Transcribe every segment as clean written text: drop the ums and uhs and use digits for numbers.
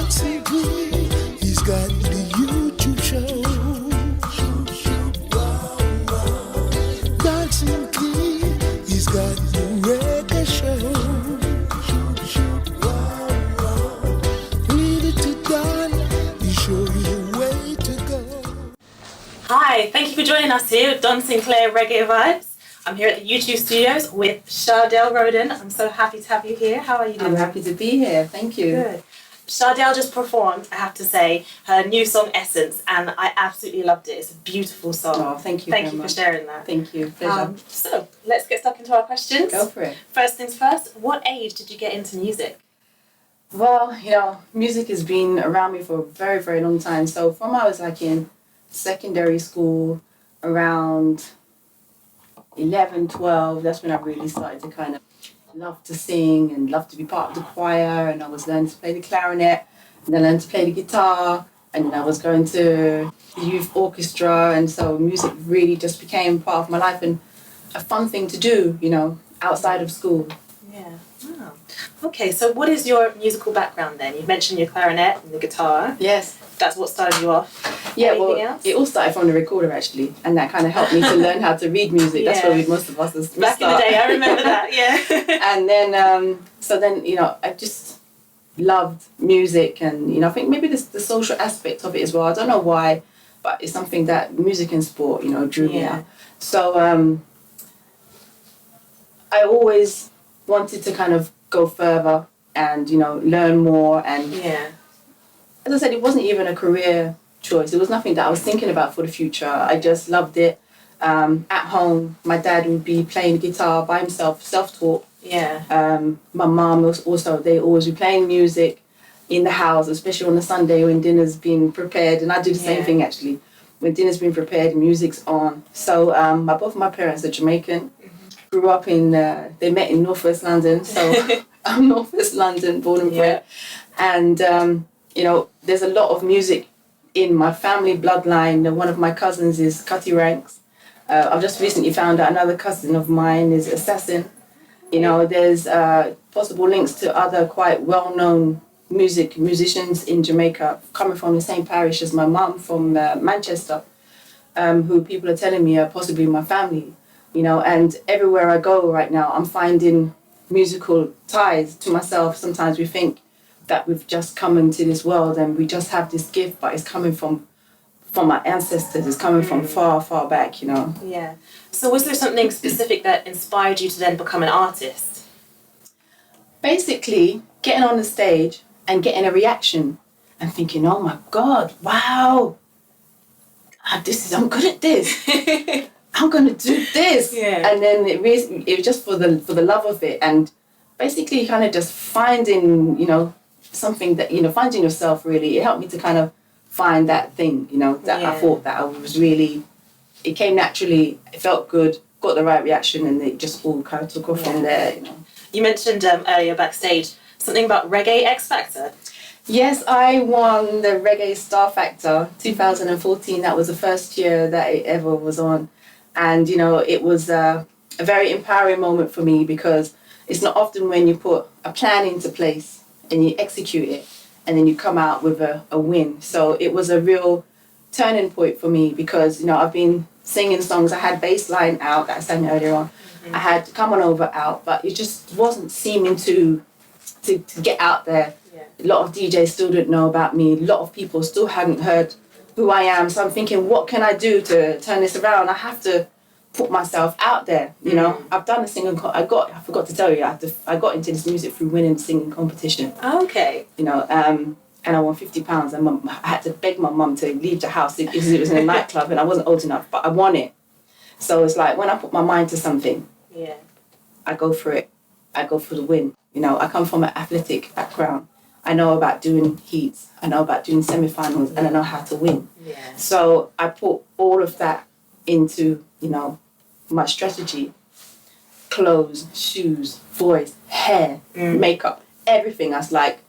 Dancing Queen, he's got the YouTube show. Dancing Queen, he's got the reggae show. Leave it to Don, he'll show you the way to go. Hi, thank you for joining us here with Don Sinclair Reggae Vibes. I'm here at the YouTube studios with Chardel Rhoden. I'm so happy to have you here. How are you doing? I'm happy to be here. Thank you. Good. Chardel just performed, I have to say, her new song Essence, and I absolutely loved it. It's a beautiful song. Oh, thank you. Thank you for sharing that. Thank you. Pleasure. So, let's get stuck into our questions. Go for it. First things first, what age did you get into music? Well, music has been around me for a very, very long time. So from I was like in secondary school, around 11, 12, that's when I really started to kind of love to sing and love to be part of the choir, and I was learning to play the clarinet, and then learned to play the guitar, and I was going to the youth orchestra, and so music really just became part of my life and a fun thing to do, outside of school. Yeah. Wow. Okay, so what is your musical background then? You mentioned your clarinet and the guitar. Yes. That's what started you off. Yeah, Anything else? It all started from the recorder actually, and that kind of helped me to learn how to read music. That's where most of us back in the day, I remember that. Yeah. And then, I just loved music, and I think maybe the social aspect of it as well. I don't know why, but it's something that music and sport, drew me out. So I always wanted to kind of go further and learn more, and as I said, it wasn't even a career choice. It was nothing that I was thinking about for the future. I just loved it. At home, my dad would be playing guitar by himself, self-taught. Yeah. My mum was also, they always be playing music in the house, especially on a Sunday when dinner's been prepared. And I do the same thing actually. When dinner's been prepared, music's on. So both my parents are Jamaican. Grew up they met in Northwest London. So I'm Northwest London, born and bred. And, there's a lot of music in my family bloodline. One of my cousins is Cutty Ranks. I've just recently found out another cousin of mine is Assassin. There's possible links to other quite well-known musicians in Jamaica coming from the same parish as my mum from Manchester, who people are telling me are possibly my family. And everywhere I go right now, I'm finding musical ties to myself. Sometimes we think that we've just come into this world and we just have this gift, but it's coming from our ancestors. It's coming from far, far back, Yeah. So was there something specific that inspired you to then become an artist? Basically, getting on the stage and getting a reaction and thinking, oh my God, wow, I'm good at this. I'm going to do this. Yeah. And then it was just for the love of it, and basically kind of just finding, something that, finding yourself really. It helped me to kind of find that thing, that I thought that I was really, it came naturally, it felt good, got the right reaction, and it just all kind of took off from there, You mentioned earlier backstage something about Reggae X Factor. Yes, I won the Reggae Star Factor 2014. That was the first year that it ever was on. And, it was a very empowering moment for me, because it's not often when you put a plan into place and you execute it and then you come out with a win. So it was a real turning point for me, because, I've been singing songs. I had Bassline out that I sang earlier on. I had Come On Over out, but it just wasn't seeming to get out there. A lot of DJs still didn't know about me. A lot of people still hadn't heard who I am. So I'm thinking, what can I do to turn this around? I have to put myself out there, I've done a singing, I forgot to tell you, I got into this music through winning the singing competition. Okay. And I won £50, and I had to beg my mum to leave the house because it was in a nightclub and I wasn't old enough, but I won it. So it's like, when I put my mind to something, I go for it. I go for the win. I come from an athletic background. I know about doing heats, I know about doing semi-finals, and I know how to win. Yeah. So I put all of that into, my strategy. Clothes, shoes, voice, hair, makeup, everything. I was like,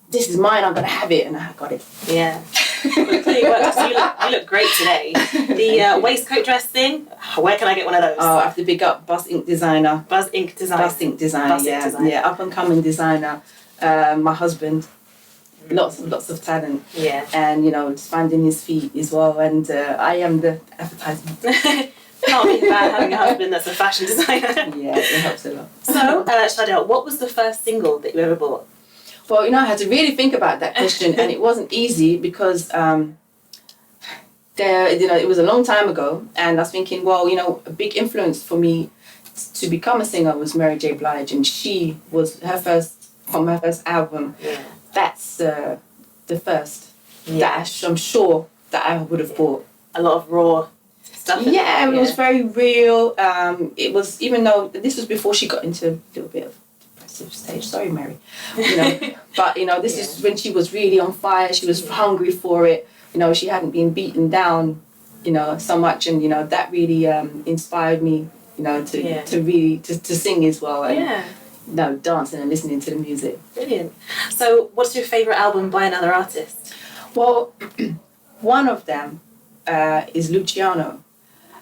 this is mine, I'm going to have it, and I got it. Yeah. Clearly works. You look great today. The waistcoat dress thing, where can I get one of those? Oh, I have to big up Buzz Ink Designer. Buzz Ink Designer. Yeah, up and coming designer. My husband, lots of talent. Yeah. And, just finding his feet as well. And I am the advertisement. Can't be bad having a husband that's a fashion designer. Yeah, it helps a lot. So, Chardel, what was the first single that you ever bought? Well, I had to really think about that question, and it wasn't easy because it was a long time ago, and I was thinking, well, a big influence for me to become a singer was Mary J Blige, and she was her first album. Yeah. That's the first that I'm sure that I would have bought. A lot of raw stuff. Yeah, it was very real. It was, even though this was before she got into a little bit of depressive stage. Sorry, Mary. But this is when she was really on fire. She was hungry for it. She hadn't been beaten down, so much, and that really inspired me, to really to sing as well, and dancing and listening to the music. Brilliant. So, what's your favourite album by another artist? Well, one of them is Luciano.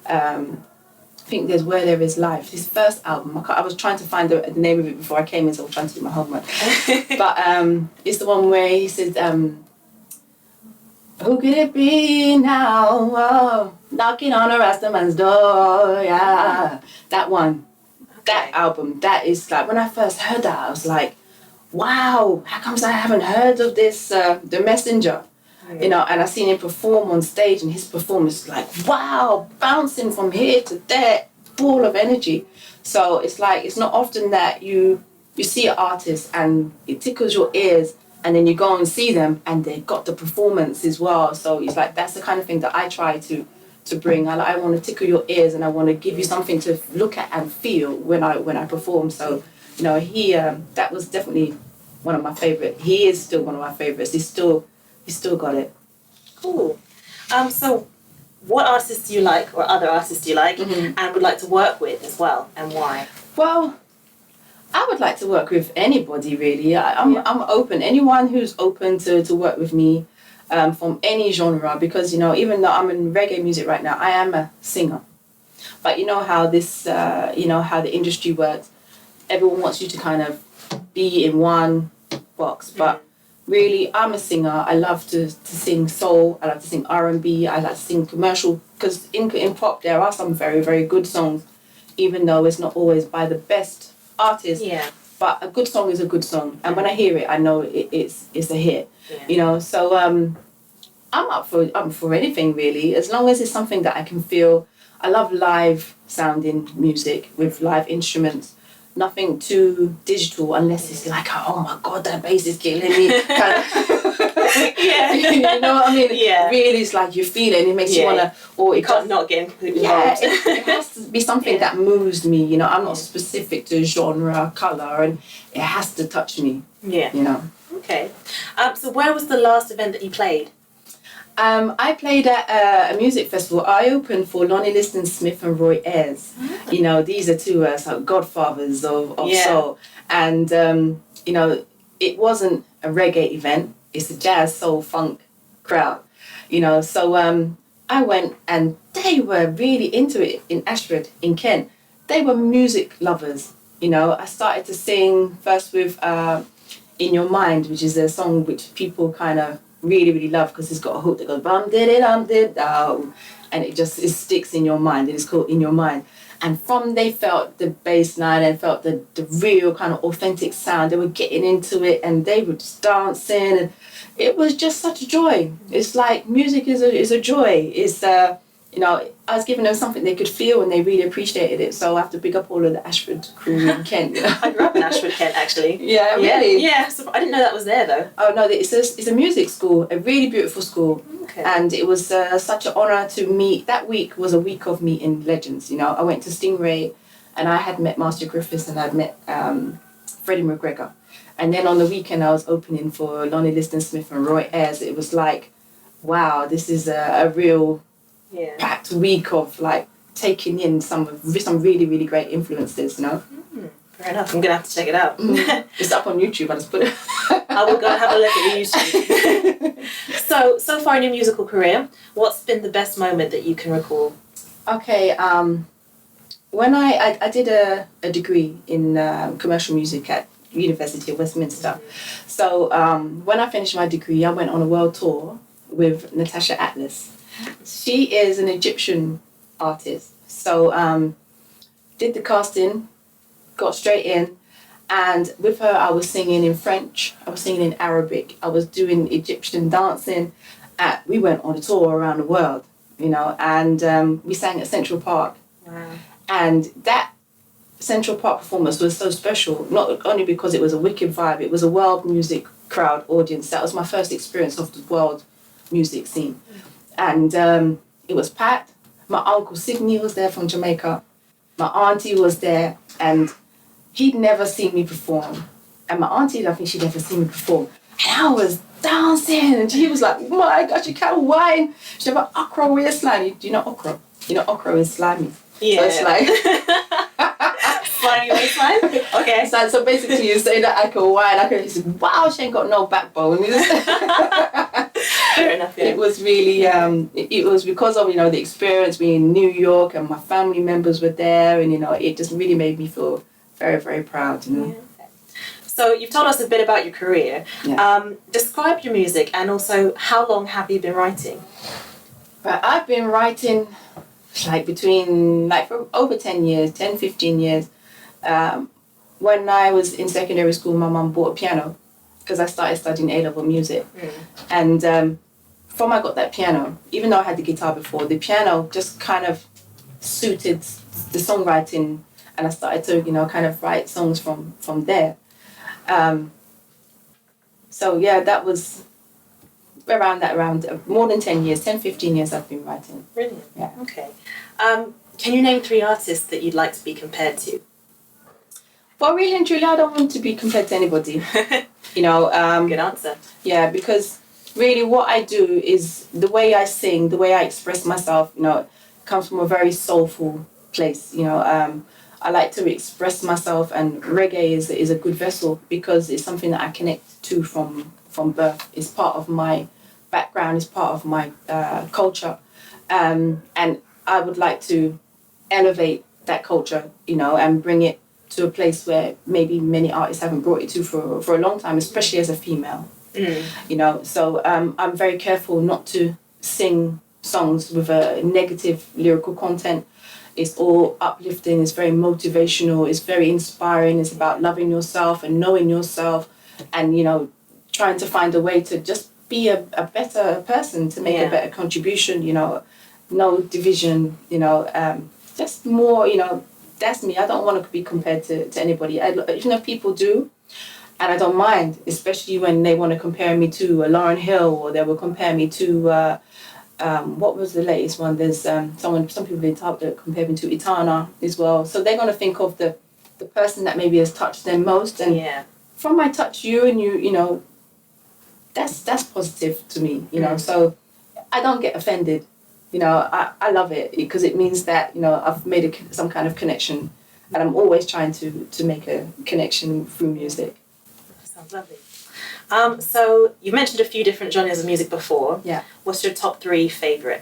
I think there's Where There Is Life. His first album. I was trying to find the name of it before I came in, so I was trying to do my homework. But it's the one where he says, who could it be now? Oh, knocking on a Rastaman's door, yeah. That one. Okay. That album. That is like, when I first heard that, I was like, wow, how comes I haven't heard of this, The Messenger? And I seen him perform on stage, and his performance is like, wow, bouncing from here to there, full of energy. So it's like, it's not often that you see an artist and it tickles your ears, and then you go and see them and they've got the performance as well. So it's like, that's the kind of thing that I try to bring. I want to tickle your ears, and I want to give you something to look at and feel when I perform. So, he that was definitely one of my favorite. He is still one of my favorites. He's still got it. Cool. So what artists do you like, or other artists do you like, and would like to work with as well, and why? Well, I would like to work with anybody, really. I'm open. Anyone who's open to work with me from any genre, because, even though I'm in reggae music right now, I am a singer. But how this, how the industry works, everyone wants you to kind of be in one box. But really, I'm a singer. I love to sing soul. I love to sing R&B. I like to sing commercial, because in pop there are some very, very good songs, even though it's not always by the best artist. Yeah. But a good song is a good song, and when I hear it, I know it's a hit. Yeah. So I'm up for anything, really, as long as it's something that I can feel. I love live sounding music with live instruments. Nothing too digital, unless it's like, oh my God, that bass is killing me. Yeah. You know what I mean? Yeah. Really, it's like you feel it, and it makes you wanna, or it can't not get completely involved. It has to be something that moves me. I'm not specific to genre, color, and it has to touch me. Yeah. Okay. So where was the last event that you played? I played at a music festival. I opened for Lonnie Liston Smith and Roy Ayers. These are two godfathers of soul. And, it wasn't a reggae event. It's a jazz, soul, funk crowd. So I went, and they were really into it in Ashford, in Kent. They were music lovers. I started to sing first with In Your Mind, which is a song which people kind of really, really love, because it's got a hook that goes bum did it down, and it sticks in your mind. It is called In Your Mind. And from they felt the bass line and felt the real kind of authentic sound. They were getting into it, and they were just dancing, and it was just such a joy. It's like music is a joy. It's I was giving them something they could feel, and they really appreciated it. So I have to big up all of the Ashford crew in Kent. I grew up in Ashford, Kent, actually. Yeah, really? Yeah, so I didn't know that was there, though. Oh, no, it's a music school, a really beautiful school. Okay. And it was such an honour to meet. That week was a week of meeting legends. I went to Stingray, and I had met Master Griffiths, and I'd met Freddie McGregor. And then on the weekend, I was opening for Lonnie Liston Smith and Roy Ayers. It was like, wow, this is a real... packed week of taking in some really, really great influences, Fair enough. I'm gonna have to check it out. It's up on YouTube. I just put it. I will go and have a look at YouTube. So far in your musical career, what's been the best moment that you can recall? Okay, when I did a degree in commercial music at University of Westminster. So when I finished my degree, I went on a world tour with Natacha Atlas. She is an Egyptian artist. So did the casting, got straight in, and with her I was singing in French, I was singing in Arabic, I was doing Egyptian dancing. We went on a tour around the world, and we sang at Central Park. Wow. And that Central Park performance was so special, not only because it was a wicked vibe, it was a world music crowd audience. That was my first experience of the world music scene. And it was packed. My uncle Sidney was there from Jamaica. My auntie was there, and he'd never seen me perform. And my auntie, I think she'd never seen me perform. And I was dancing, and he was like, my gosh, you can't whine. She said, but okra, we're slimy. Do you know okra? Okra is slimy. Yeah. So it's like... Slimy waistline? Okay. So basically you say that I can whine, he said, wow, she ain't got no backbone. Fair enough, yeah. It was really, it was because of, the experience being in New York, and my family members were there, and, it just really made me feel very, very proud, Yeah. So you've told us a bit about your career. Yeah. Describe your music, and also how long have you been writing? But I've been writing for over 10 years, 10, 15 years. When I was in secondary school, my mum bought a piano because I started studying A-level music. And from I got that piano, even though I had the guitar before, the piano just kind of suited the songwriting, and I started to, kind of write songs from there. So yeah, that was around more than 10 years, 10, 15 years I've been writing. Brilliant. Yeah. Okay. Can you name 3 artists that you'd like to be compared to? Well, really and truly, I don't want to be compared to anybody. Good answer. Yeah, because really what I do is the way I sing, the way I express myself, comes from a very soulful place. I like to express myself, and reggae is a good vessel because it's something that I connect to from birth. It's part of my background, it's part of my culture. And I would like to elevate that culture, and bring it to a place where maybe many artists haven't brought it to for a long time, especially as a female. So I'm very careful not to sing songs with a negative lyrical content. It's all uplifting, it's very motivational, it's very inspiring, it's about loving yourself and knowing yourself, and trying to find a way to just be a better person, to make a better contribution, no division, just more, that's me. I don't want to be compared to anybody. Even if people do, and I don't mind, especially when they want to compare me to Lauryn Hill, or they will compare me to, what was the latest one? There's some people in talk that compare me to Itana as well. So they're going to think of the person that maybe has touched them most. And from my touch you and you, that's positive to me, So I don't get offended. I love it because it means that, I've made some kind of connection, and I'm always trying to make a connection through music. Sounds lovely. So you mentioned a few different genres of music before. Yeah. What's your top 3 favourite?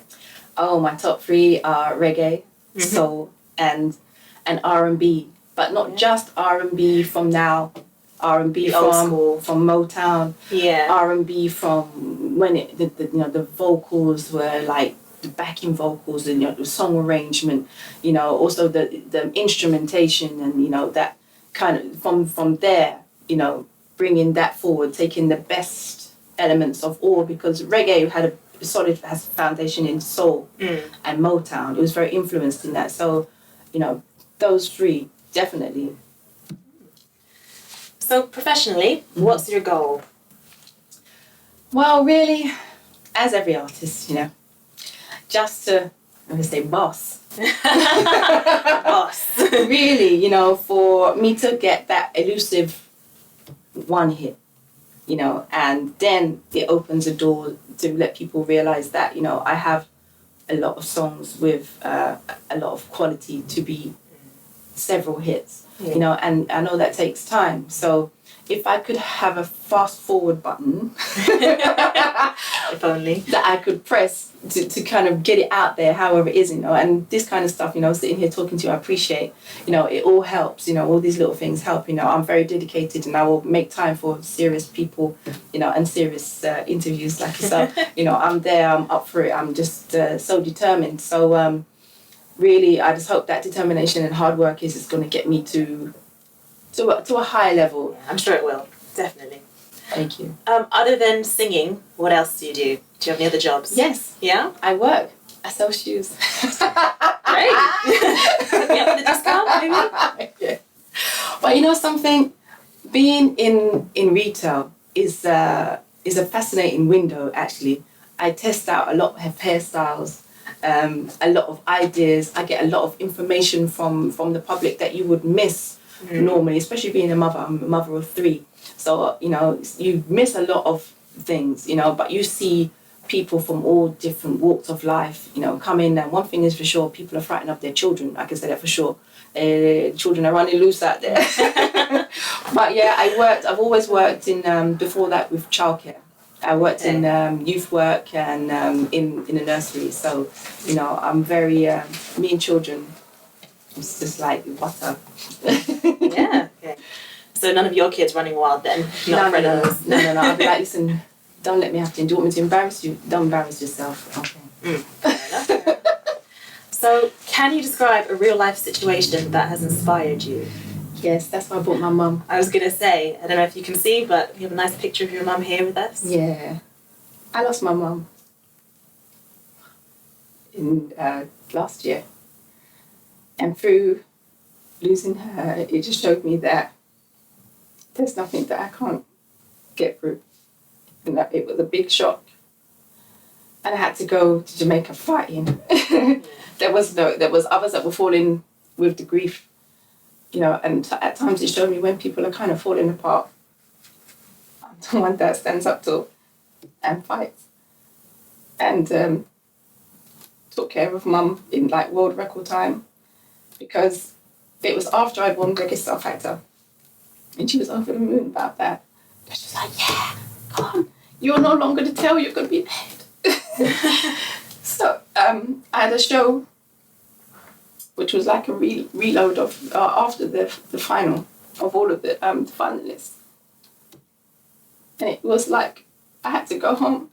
Oh, my top 3 are reggae, soul, and R&B, but not just R&B from now. R&B from Motown. Yeah. R&B from when the vocals were like the backing vocals, and the song arrangement, also the instrumentation, and that kind of from there, bringing that forward, taking the best elements of all, because reggae had a solid foundation in soul and Motown. It was very influenced in that. So, those 3 definitely. So professionally, what's your goal? Well, really, as every artist, just to, I'm going to say boss. Boss. Really, for me to get that elusive one hit, and then it opens a door to let people realize that, I have a lot of songs with a lot of quality to be several hits, and I know that takes time. So if I could have a fast forward button If only. that I could press to kind of get it out there, however it is, you know, and this kind of stuff, you know, sitting here talking to you, I appreciate, you know, it all helps, you know, all these little things help, you know, I'm very dedicated and I will make time for serious people, you know, and serious interviews like yourself, you know, I'm there, I'm up for it, I'm just so determined. So really, I just hope that determination and hard work is going to get me to a higher level. Yeah, I'm sure it will, definitely. Thank you. Other than singing, what else do you do? Do you have any other jobs? Yes, Yeah? I work. I sell shoes. Great. Put me up with a discount, maybe? Yeah. But you know something? Being in retail is a fascinating window, actually. I test out a lot of hairstyles, a lot of ideas. I get a lot of information from the public that you would miss normally, especially being a mother. I'm a mother of 3. So, you know, you miss a lot of things, you know, but you see people from all different walks of life, you know, come in. And one thing is for sure, people are frightened of their children. I can say that for sure. Children are running loose out there. But yeah, I've always worked in, before that, with childcare. I worked in youth work and in the nursery. So, you know, I'm very, me and children, it's just like butter. Yeah. Okay. So none of your kids running wild then? Not afraid of those? No. I'll be like, listen, don't let me have to. Do you want me to embarrass you? Don't embarrass yourself. Okay. Fair enough. So can you describe a real life situation that has inspired you? Yes, that's why I brought my mum. I was going to say, I don't know if you can see, but we have a nice picture of your mum here with us. Yeah. I lost my mum in last year. And through losing her, it just showed me that there's nothing that I can't get through. And that it was a big shock. And I had to go to Jamaica fighting. There was others that were falling with the grief, you know, and at times it showed me when people are kind of falling apart, I'm the one that stands up to and fights. And took care of mum in like world record time, because it was after I'd won Reggae Star Factor. And she was over the moon about that. But she was like, yeah, come on, you're no longer the tail, you're going to be the head. So I had a show, which was like a reload of after the final of all of the finalists. And it was like, I had to go home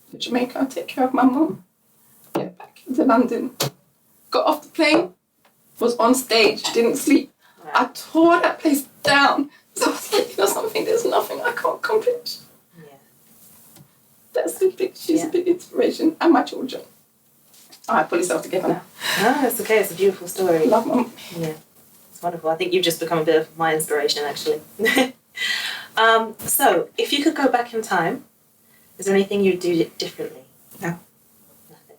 to Jamaica, take care of my mum, get back into London, got off the plane, was on stage, didn't sleep. I tore that place down. So I was like, you know something, there's nothing I can't accomplish. Yeah. She's a big inspiration, and my children. All right, pull yourself together now. No, it's okay, it's a beautiful story. Love mum. Yeah, it's wonderful. I think you've just become a bit of my inspiration, actually. So, if you could go back in time, is there anything you'd do differently? No. Nothing.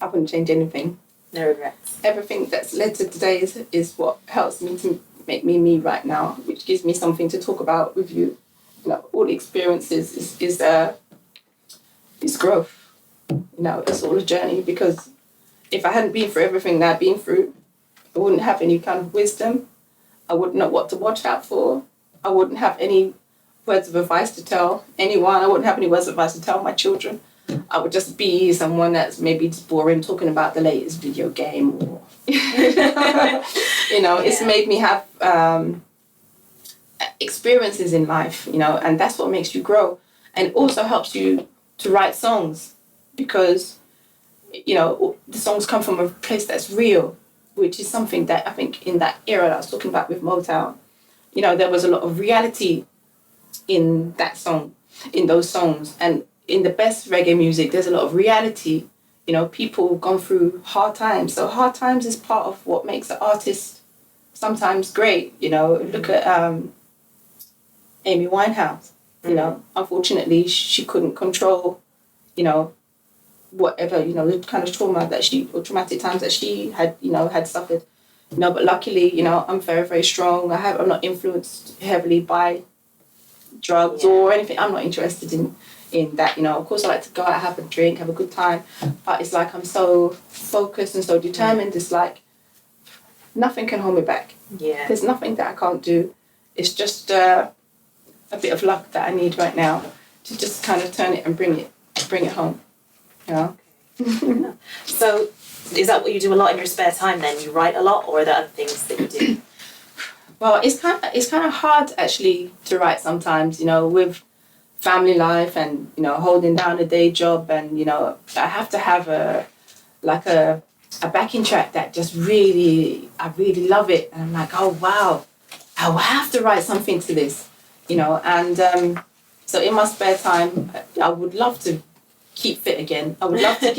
I wouldn't change anything. No regrets. Everything that's led to today is what helps me to make me right now, which gives me something to talk about with you. You know, all the experiences is growth. You know, it's all a journey, because if I hadn't been through everything that I've been through, I wouldn't have any kind of wisdom. I wouldn't know what to watch out for. I wouldn't have any words of advice to tell anyone. I wouldn't have any words of advice to tell my children. I would just be someone that's maybe just boring, talking about the latest video game, or you know, it's made me have experiences in life, you know, and that's what makes you grow. And it also helps you to write songs, because, you know, the songs come from a place that's real, which is something that I think in that era that I was talking about with Motown, you know, there was a lot of reality in that song, in those songs. And in the best reggae music, there's a lot of reality. You know, people have gone through hard times. So hard times is part of what makes an artist sometimes great. You know, look at Amy Winehouse. You know, unfortunately, she couldn't control, you know, whatever, you know, the kind of trauma that or traumatic times that she had, you know, had suffered. You know, but luckily, you know, I'm very, very strong. I'm not influenced heavily by drugs or anything. I'm not interested in that, you know. Of course, I like to go out, have a drink, have a good time. But it's like I'm so focused and so determined. It's like nothing can hold me back. Yeah. There's nothing that I can't do. It's just a bit of luck that I need right now to just kind of turn it and bring it home. You know. So, is that what you do a lot in your spare time? Then you write a lot, or are there other things that you do? Well, it's kind of hard actually to write sometimes. You know, with family life and holding down a day job, and I have to have a backing track that just I really love it, and I'm like, oh wow, I will have to write something to this, and so in my spare time I would love to keep fit again. I would love to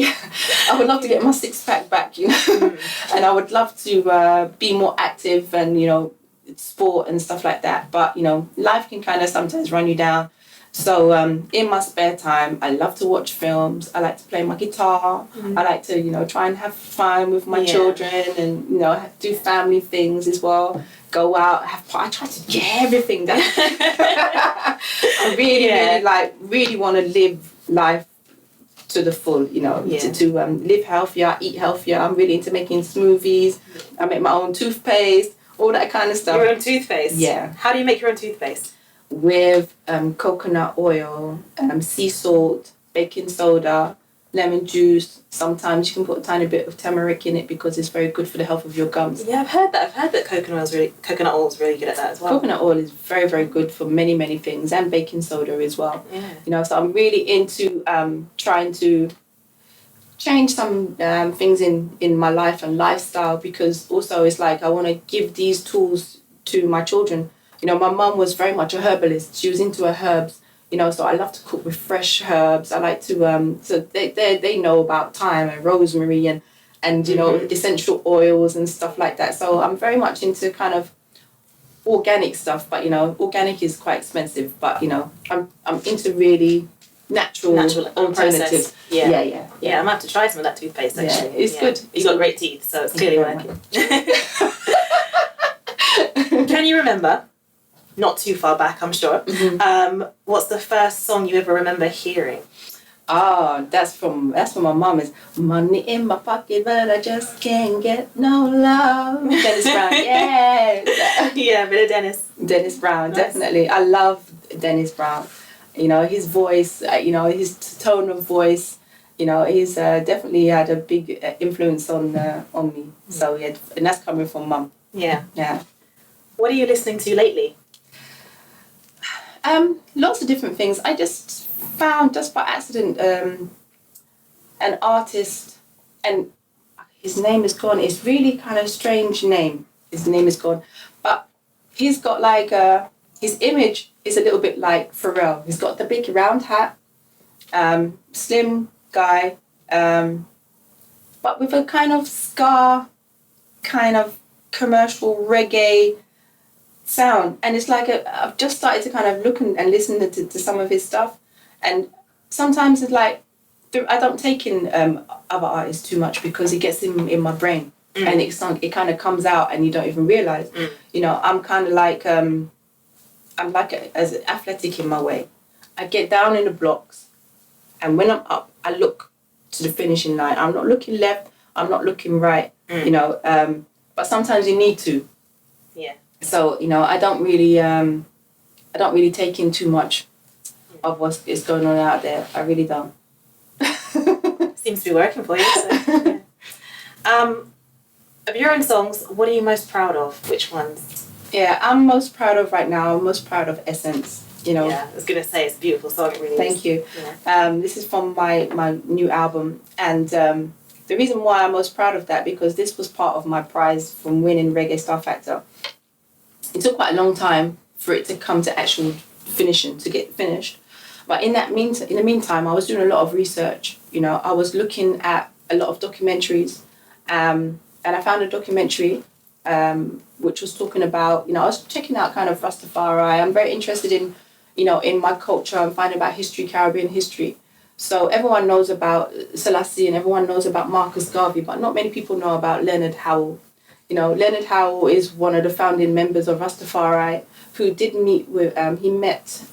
get my six-pack back, and I would love to be more active and sport and stuff like that, but life can kind of sometimes run you down. So in my spare time, I love to watch films. I like to play my guitar. I like to, try and have fun with my children and, do family things as well. Go out, I try to get everything done. I really want to live life to the full, to live healthier, eat healthier. I'm really into making smoothies. I make my own toothpaste, all that kind of stuff. Your own toothpaste? Yeah. How do you make your own toothpaste? With coconut oil, sea salt, baking soda, lemon juice. Sometimes you can put a tiny bit of turmeric in it because it's very good for the health of your gums. Yeah, I've heard that coconut oil is really good at that as well. Coconut oil is very, very good for many, many things, and baking soda as well. Yeah. So I'm really into trying to change some things in my life and lifestyle, because also it's like I want to give these tools to my children. My mum was very much a herbalist. She was into her herbs, so I love to cook with fresh herbs. I like to, so they know about thyme and rosemary and essential oils and stuff like that. So I'm very much into kind of organic stuff, but, organic is quite expensive. But, I'm into really natural alternatives. Yeah. I'm going to have to try some of that toothpaste, actually. Yeah, it's good. You've got great teeth, so it's clearly working. Can you remember... Not too far back, I'm sure. What's the first song you ever remember hearing? Oh, that's from my mum. It's money in my pocket, but I just can't get no love. Dennis Brown, yeah. Yeah, a bit of Dennis. Dennis Brown, nice. Definitely. I love Dennis Brown. His voice, his tone of voice. He's definitely had a big influence on me. So yeah, and that's coming from mum. Yeah. Yeah. What are you listening to lately? Lots of different things. I just found, just by accident, an artist, and his name is gone. It's really kind of strange name. His name is gone, but he's got his image is a little bit like Pharrell. He's got the big round hat, slim guy, but with a kind of ska, kind of commercial reggae sound. And it's like I've just started to kind of look and listen to some of his stuff, and sometimes it's like I don't take in other artists too much because it gets in my brain, and it kind of comes out and you don't even realize. I'm kind of like I'm as athletic in my way. I get down in the blocks, and when I'm up, I look to the finishing line. I'm not looking left, I'm not looking right. But sometimes you need to. Yeah. So, I don't really take in too much of what is going on out there. I really don't. Seems to be working for you. So, yeah. Of your own songs, what are you most proud of? Which ones? Yeah, I'm most proud of right now. I'm most proud of Essence. Yeah, I was going to say, it's a beautiful song. It really Thank is. you. Yeah. This is from my new album, and the reason why I'm most proud of that, because this was part of my prize from winning Reggae Star Factor. It took quite a long time for it to come to actual finishing, to get finished. But in the meantime, I was doing a lot of research. I was looking at a lot of documentaries, and I found a documentary which was talking about, I was checking out kind of Rastafari. I'm very interested in, in my culture and finding about history, Caribbean history. So everyone knows about Selassie and everyone knows about Marcus Garvey, but not many people know about Leonard Howell. Leonard Howell is one of the founding members of Rastafari who did meet with, he met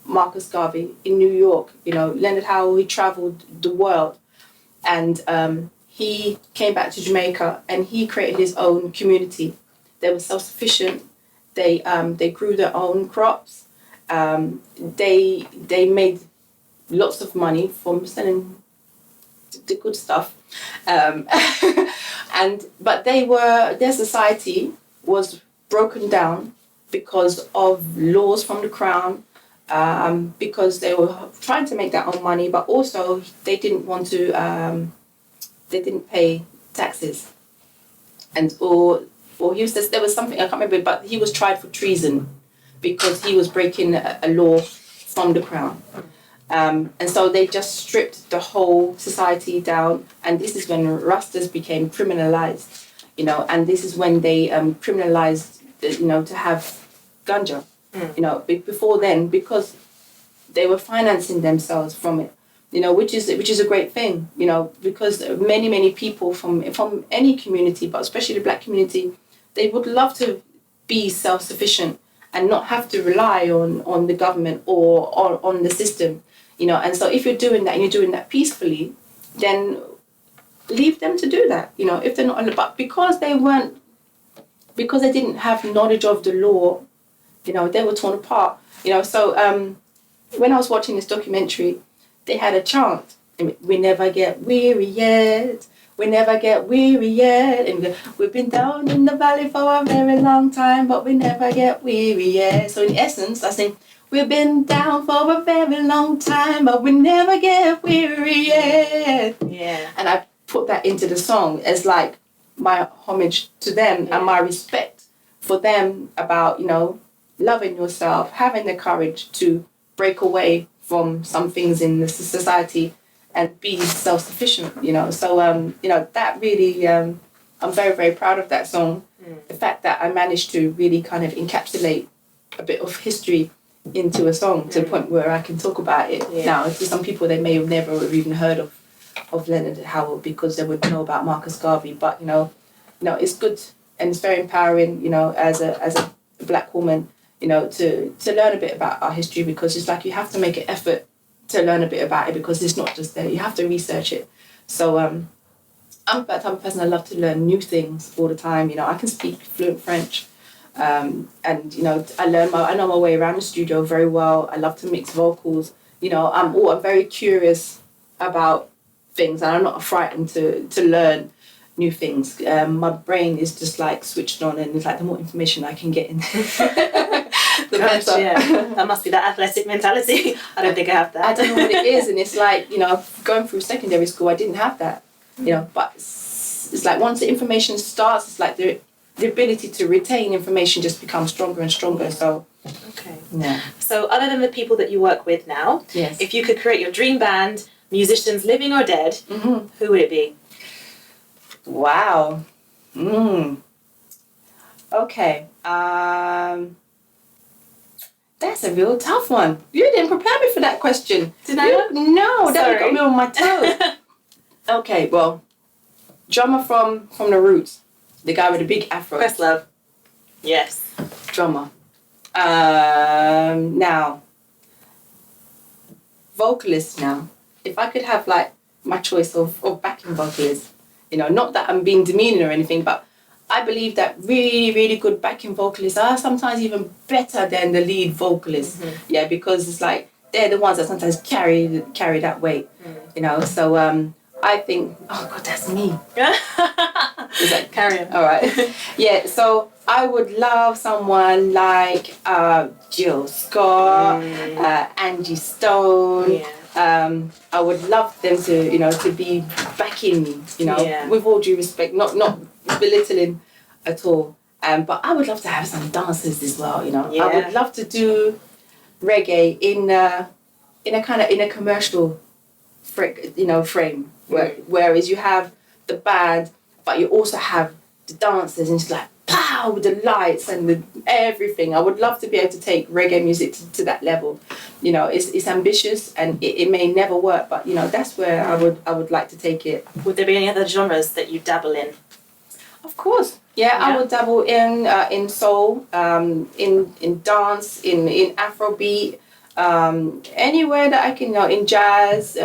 Marcus Garvey in New York. Leonard Howell, he travelled the world, and he came back to Jamaica and he created his own community. They were self-sufficient. They grew their own crops, They made lots of money from selling the good stuff, but their society was broken down because of laws from the crown, because they were trying to make their own money, but also they didn't want to, they didn't pay taxes, or he says there was something, I can't remember, but he was tried for treason because he was breaking a law from the crown. And so they just stripped the whole society down, and this is when Rastas became criminalized, and this is when they criminalized, to have ganja, before then, because they were financing themselves from it, which is a great thing, because many people from any community, but especially the black community, they would love to be self-sufficient and not have to rely on the government or on the system. And so if you're doing that and you're doing that peacefully, then leave them to do that, if they're not, but because they didn't have knowledge of the law, they were torn apart, so when I was watching this documentary, they had a chant, we never get weary yet, we never get weary yet, and we've been down in the valley for a very long time, but we never get weary yet. So in essence, I think, we've been down for a very long time, but we never get weary yet. Yeah. And I put that into the song as like my homage to them and my respect for them about, loving yourself, having the courage to break away from some things in the society and be self-sufficient, So, that really, I'm very, very proud of that song. The fact that I managed to really kind of encapsulate a bit of history into a song to the point where I can talk about it now. To some people, they may have never even heard of Leonard Howell because they would know about Marcus Garvey. But it's good and it's very empowering. As a black woman, to learn a bit about our history, because it's like you have to make an effort to learn a bit about it because it's not just there. You have to research it. So I'm that type of person. I love to learn new things all the time. I can speak fluent French. And I know my way around the studio very well. I love to mix vocals. I'm very curious about things, and I'm not frightened to learn new things. My brain is just like switched on, and it's like the more information I can get in, the better. Yeah. That must be that athletic mentality. I don't think I have that. I don't know what it is, and it's like going through secondary school, I didn't have that. But it's like once the information starts, it's like the ability to retain information just becomes stronger and stronger. So, okay. Yeah. So, other than the people that you work with now, yes, if you could create your dream band, musicians living or dead, who would it be? Wow. Okay. That's a real tough one. You didn't prepare me for that question. Did I? No, that got me on my toes. Okay, well, drummer from the Roots. The guy with the big afro. Questlove. Yes. Drummer. Now, vocalist now. If I could have like my choice of backing vocalist, not that I'm being demeaning or anything, but I believe that really, really good backing vocalists are sometimes even better than the lead vocalist. Yeah, because it's like they're the ones that sometimes carry that weight. So I think, oh God, that's me. Is that carry on? All right. Yeah, so I would love someone like Jill Scott, Angie Stone. Yeah. I would love them to be backing me, with all due respect, not belittling at all. But I would love to have some dancers as well, Yeah. I would love to do reggae in a commercial frame. Whereas you have the band, but you also have the dancers, and it's like pow with the lights and the everything. I would love to be able to take reggae music to that level. It's ambitious and it may never work, but that's where I would like to take it. Would there be any other genres that you dabble in? Of course, yeah. I would dabble in soul, in dance, in Afrobeat, anywhere that I can, in jazz.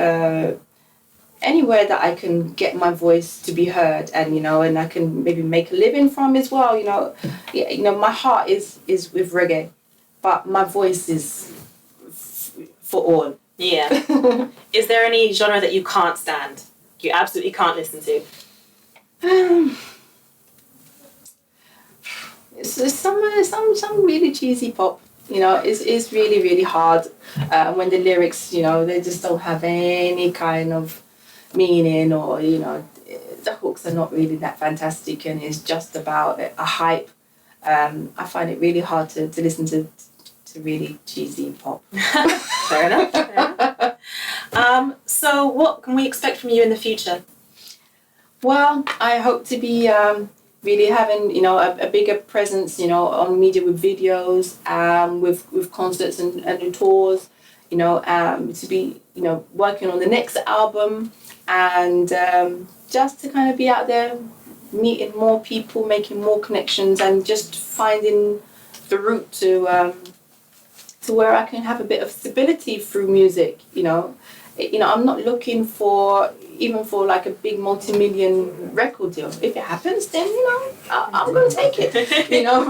Anywhere that I can get my voice to be heard, and I can maybe make a living from as well. My heart is with reggae, but my voice is for all. Yeah. Is there any genre that you can't stand? You absolutely can't listen to? It's some really cheesy pop. You know, it's really, really hard when the lyrics, you know, they just don't have any kind of meaning, or, you know, the hooks are not really that fantastic, and it's just about a hype. I find it really hard to listen to really cheesy pop. Fair enough. Fair enough. So what can we expect from you in the future? Well, I hope to be really having, you know, a bigger presence, you know, on media with videos, with concerts and tours, you know, to be, you know, working on the next album, and just to kind of be out there meeting more people, making more connections, and just finding the route to where I can have a bit of stability through music, you know. I'm not looking for like a big multi-million record deal. If it happens, then, you know, I'm going to take it, you know.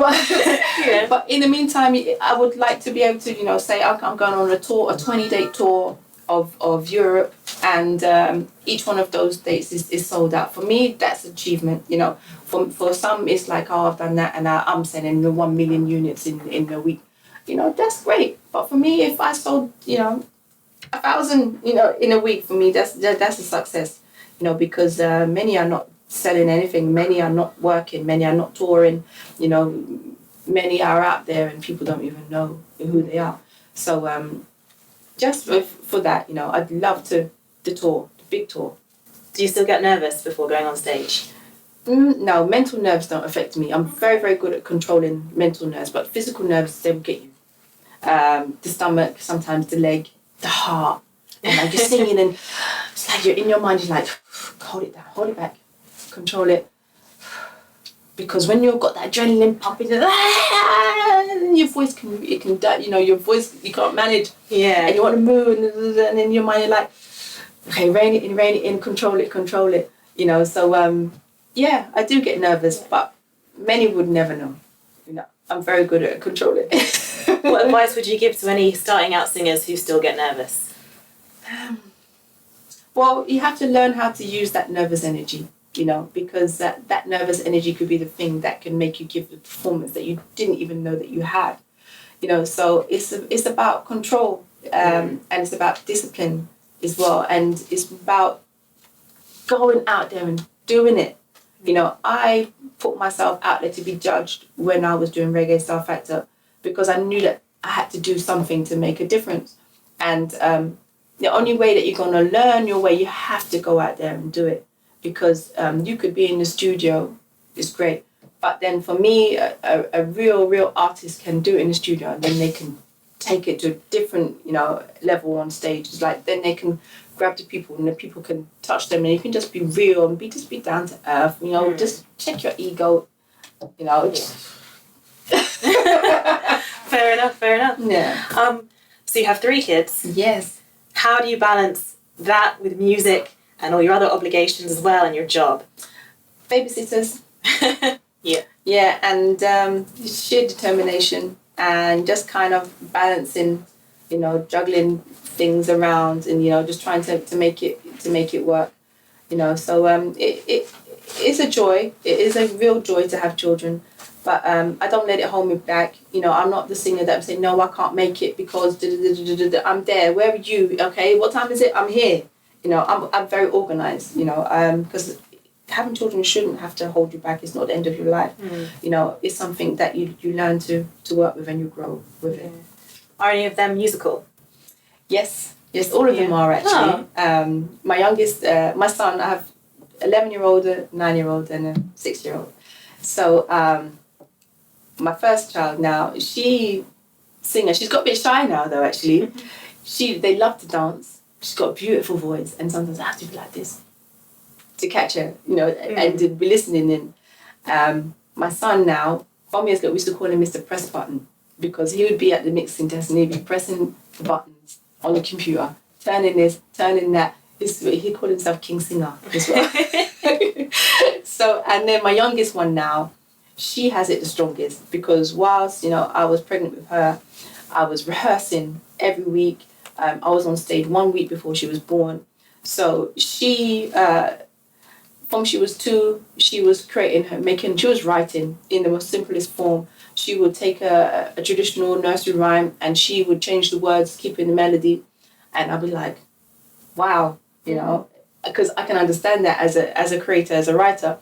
But in the meantime, I would like to be able to, you know, say I'm going on a tour, a 20-day tour of Europe, and each one of those dates is sold out. For me, that's achievement, you know. For some, it's like, oh, I've done that, and I'm selling 1 million units in a week. You know, that's great. But for me, if I sold, you know, 1,000, you know, in a week, for me, that's a success, you know, because many are not selling anything, many are not working, many are not touring, you know, many are out there and people don't even know who they are. So just for that, you know, I'd love the tour, the big tour. Do you still get nervous before going on stage? No, mental nerves don't affect me. I'm very, very good at controlling mental nerves, but physical nerves, they will get you. The stomach, sometimes the leg, the heart, and like you're singing, and it's like you're in your mind, you're like, hold it down, hold it back, control it, because when you've got that adrenaline pumping, your voice can die, you know, your voice you can't manage, and you want to move, and then your mind, you're like, okay, rein it in, control it, you know. So yeah, I do get nervous, but many would never know, you know. I'm very good at controlling it. What advice would you give to any starting out singers who still get nervous? Well, you have to learn how to use that nervous energy, you know, because that nervous energy could be the thing that can make you give the performance that you didn't even know that you had, you know. So it's about control, and it's about discipline as well, and it's about going out there and doing it. You know, I put myself out there to be judged when I was doing Reggae Star Factor, because I knew that I had to do something to make a difference. And the only way that you're going to learn your way, you have to go out there and do it. Because you could be in the studio, it's great. But then for me, a real artist can do it in the studio, and then they can take it to a different, you know, level on stage. It's like, then they can grab the people, and the people can touch them, and you can just be real and be down to earth, you know. Just check your ego, you know. Fair enough. Yeah. So you have 3 kids. Yes. How do you balance that with music and all your other obligations as well, and your job? Babysitters. Yeah. Yeah, and sheer determination, and just kind of balancing, you know, juggling things around, and, you know, just trying to make it work, you know. So it is a joy. It is a real joy to have children. But I don't let it hold me back. You know, I'm not the singer that I'm saying, no, I can't make it because I'm there. Where are you? Okay, what time is it? I'm here. You know, I'm very organised, you know, because having children shouldn't have to hold you back. It's not the end of your life. You know, it's something that you learn to work with, and you grow with it. Are any of them musical? Yes, all of them are actually. My youngest, my son, I have 11-year-old, a 9-year-old, and a 6-year-old. So my first child now, she's got a bit shy now though, actually. They love to dance. She's got a beautiful voice, and sometimes I have to be like this to catch her, you know, and to be listening. And my son now, 4 years ago, we used to call him Mr. Press Button, because he would be at the mixing desk and he'd be pressing the buttons on the computer, turning this, turning that. He called himself King Singer as well. So, and then my youngest one now, she has it the strongest, because whilst, you know, I was pregnant with her, I was rehearsing every week. I was on stage 1 week before she was born. So she, from she was 2, she was she was writing in the most simplest form. She would take a traditional nursery rhyme and she would change the words, keeping the melody. And I'd be like, wow, you know, because I can understand that as a creator, as a writer.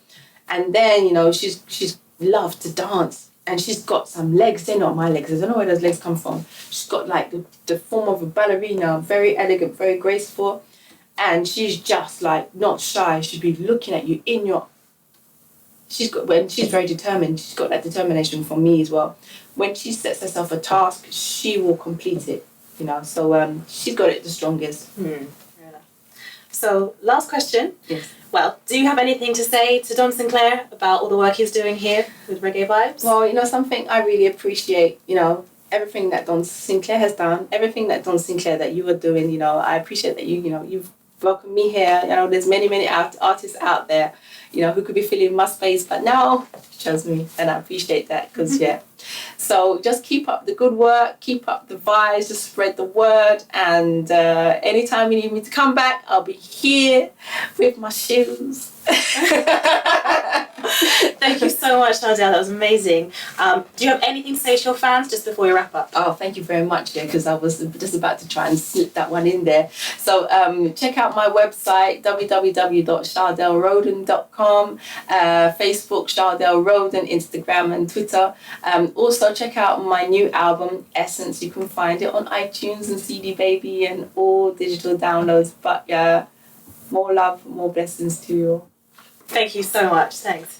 And then, you know, she's loved to dance, and she's got some legs. They're not my legs. I don't know where those legs come from. She's got like the form of a ballerina, very elegant, very graceful. And she's just like not shy. She'd be looking at you in your... When she's very determined, she's got that determination from me as well. When she sets herself a task, she will complete it, you know. So she's got it the strongest. So, last question. Yes. Well, do you have anything to say to Don Sinclair about all the work he's doing here with Reggae Vibes? Well, you know, something I really appreciate, you know, everything that Don Sinclair has done, everything that Don Sinclair that you are doing, you know, I appreciate that you've welcomed me here. You know, there's many artists out there, you know, who could be filling my space, but now you chose me, and I appreciate that, because yeah. So just keep up the good work, keep up the vibes, just spread the word, and anytime you need me to come back, I'll be here with my shoes. Thank you so much, Chardel. That was amazing. Do you have anything to say to your fans just before we wrap up? Oh, thank you very much, yeah, because I was just about to try and slip that one in there. So check out my website, www.chardelrhoden.com, Facebook, Chardel Rhoden, Instagram and Twitter. Also, check out my new album, Essence. You can find it on iTunes and CD Baby and all digital downloads. But yeah, more love, more blessings to you all. Thank you so much. Thanks.